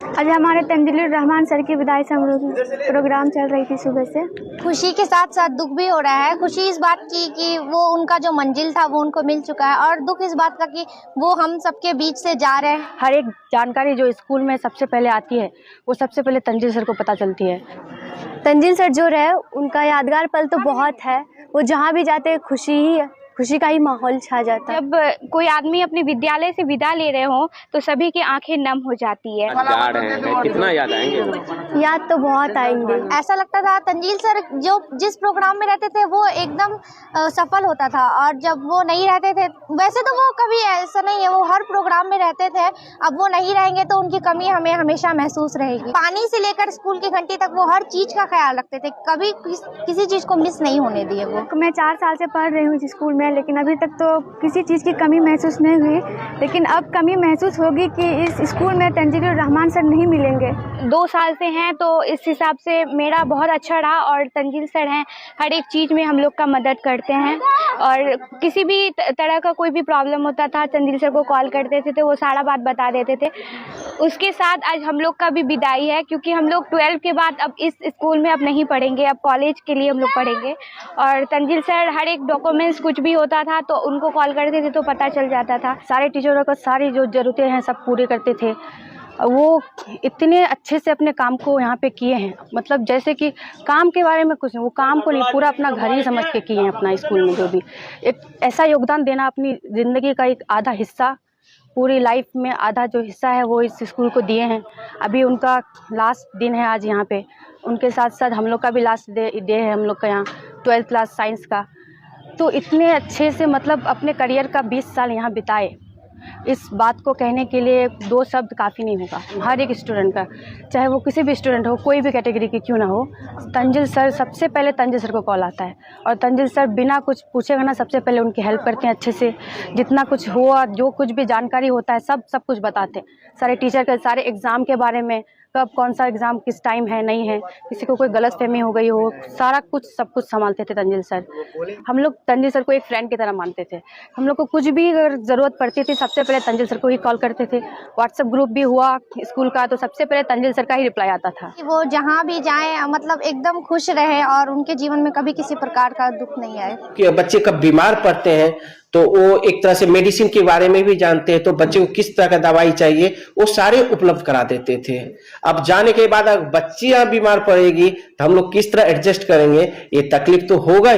आज हमारे तंजीलुर रहमान सर की विदाई समारोह प्रोग्राम चल रही थी सुबह से। खुशी के साथ साथ दुख भी हो रहा है। खुशी इस बात की कि वो उनका जो मंजिल था वो उनको मिल चुका है, और दुख इस बात का कि वो हम सबके बीच से जा रहे हैं। हर एक जानकारी जो स्कूल में सबसे पहले आती है वो सबसे पहले तंजील सर को पता चलती है। तंजील सर जो रहे उनका यादगार पल तो बहुत है। वो जहाँ भी जाते हैं खुशी का ही माहौल छा जाता है। जब कोई आदमी अपने विद्यालय से विदा ले रहे हो तो सभी की आंखें नम हो जाती है। जा रहे हैं, कितना याद आएंगे? याद तो बहुत आएंगे। ऐसा लगता था तंजील सर जो जिस प्रोग्राम में रहते थे वो एकदम सफल होता था, और जब वो नहीं रहते थे, वैसे तो वो कभी ऐसा नहीं है, वो हर प्रोग्राम में रहते थे। अब वो नहीं रहेंगे तो उनकी कमी हमें हमेशा महसूस रहेगी। पानी से लेकर स्कूल की घंटी तक वो हर चीज का ख्याल रखते थे, कभी किसी चीज को मिस नहीं होने दिए। वो मैं 4 साल से पढ़ रही हूँ इस स्कूल में, लेकिन अभी तक तो किसी चीज़ की कमी महसूस नहीं हुई। लेकिन अब कमी महसूस होगी कि इस स्कूल में तंजीलुर रहमान सर नहीं मिलेंगे। 2 साल से हैं तो इस हिसाब से मेरा बहुत अच्छा रहा, और तंजील सर हैं हर एक चीज़ में हम लोग का मदद करते हैं, और किसी भी तरह का कोई भी प्रॉब्लम होता था तंजील सर को कॉल करते थे तो वो सारा बात बता देते थे। उसके साथ आज हम लोग का भी विदाई है, क्योंकि हम लोग 12 के बाद अब इस स्कूल में अब नहीं पढ़ेंगे, अब कॉलेज के लिए हम लोग पढ़ेंगे। और तंजील सर हर एक डॉक्यूमेंट्स कुछ भी होता था तो उनको कॉल करते थे तो पता चल जाता था। सारे टीचरों को सारी जो ज़रूरतें हैं सब पूरे करते थे। वो इतने अच्छे से अपने काम को यहाँ पे किए हैं, मतलब जैसे कि काम के बारे में कुछ नहीं, वो काम को पूरा अपना घर ही समझ के किए हैं। अपना स्कूल में जो भी एक ऐसा योगदान देना, अपनी ज़िंदगी का एक आधा हिस्सा, पूरी लाइफ में आधा जो हिस्सा है वो इस स्कूल को दिए हैं। अभी उनका लास्ट दिन है आज यहाँ पे। उनके साथ साथ हम लोग का भी लास्ट डे है, हम लोग का यहाँ 12th क्लास साइंस का। तो इतने अच्छे से मतलब अपने करियर का 20 साल यहाँ बिताए, इस बात को कहने के लिए 2 शब्द काफ़ी नहीं होगा। हर एक स्टूडेंट का, चाहे वो किसी भी स्टूडेंट हो, कोई भी कैटेगरी की क्यों ना हो, तंजील सर सबसे पहले तंजील सर को कॉल आता है, और तंजील सर बिना कुछ पूछेगा ना सबसे पहले उनकी हेल्प करते हैं अच्छे से। जितना कुछ हुआ, जो कुछ भी जानकारी होता है सब कुछ बताते हैं। सारे टीचर के सारे एग्ज़ाम के बारे में, कब कौन सा एग्ज़ाम किस टाइम है नहीं है, किसी को कोई गलतफहमी हो गई हो, सारा कुछ सब कुछ संभालते थे तंजील सर। हम लोग तंजील सर को एक फ्रेंड की तरह मानते थे। हम लोग को कुछ भी अगर ज़रूरत पड़ती थी सबसे पहले तंजील सर को ही कॉल करते थे। व्हाट्सएप ग्रुप भी हुआ स्कूल का तो सबसे पहले तंजील सर का ही रिप्लाई आता था। वो जहाँ भी जाएं मतलब एकदम खुश रहे, और उनके जीवन में कभी किसी प्रकार का दुख नहीं आए। कि बच्चे कब बीमार पड़ते हैं तो वो एक तरह से मेडिसिन के बारे में भी जानते हैं, तो बच्चे को किस तरह का दवाई चाहिए वो सारे उपलब्ध करा देते थे। अब जाने के बाद अगर बच्चियां बीमार पड़ेगी तो हम लोग किस तरह एडजस्ट करेंगे, ये तकलीफ तो होगा।